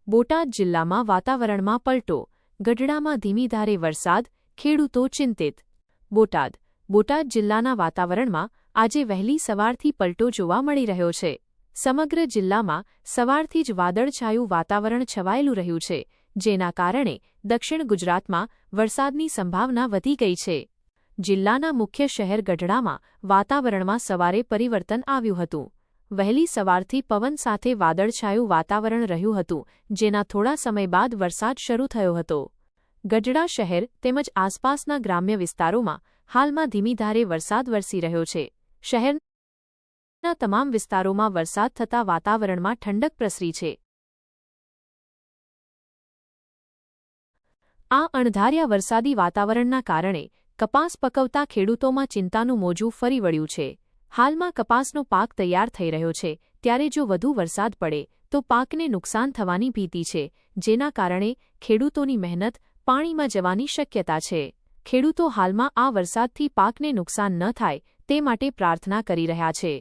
બોટાદ જિલ્લામાં વાતાવરણમાં પલટો, ગઢડામાં ધીમી ધારે વરસાદ, ખેડૂતો ચિંતિત। બોટાદ જિલ્લાના વાતાવરણમાં આજે વહેલી સવારથી પલટો જોવા મળી રહ્યો છે। સમગ્ર જિલ્લામાં સવારથી જ વાદળછાયું વાતાવરણ છવાયેલું રહ્યું છે, જેના કારણે દક્ષિણ ગુજરાતમાં વરસાદની સંભાવના વધી ગઈ છે। જિલ્લાના મુખ્ય શહેર ગઢડામાં વાતાવરણમાં સવારે પરિવર્તન આવ્યું હતું। વહેલી સવારથી પવન સાથે વાદળછાયું વાતાવરણ રહ્યું હતું, જેના થોડા સમય બાદ વરસાદ શરૂ થયો હતો। ગઢડા શહેર તેમજ આસપાસના ગ્રામ્ય વિસ્તારોમાં હાલમાં ધીમી ધારે વરસાદ વરસી રહ્યો છે। શહેરના તમામ વિસ્તારોમાં વરસાદ થતાં વાતાવરણમાં ઠંડક પ્રસરી છે। આ અણધાર્યા વરસાદી વાતાવરણના કારણે કપાસ પકવતા ખેડૂતોમાં ચિંતાનું મોજું ફરી વળ્યું છે। હાલમાં કપાસનો પાક તૈયાર થઈ રહ્યો છે, ત્યારે જો વધુ વરસાદ પડે તો પાકને નુકસાન થવાની ભીતિ છે, જેના કારણે ખેડૂતોની મહેનત પાણીમાં જવાની શક્યતા છે। ખેડૂતો હાલમાં આ વરસાદથી પાકને નુકસાન ન થાય તે માટે પ્રાર્થના કરી રહ્યા છે।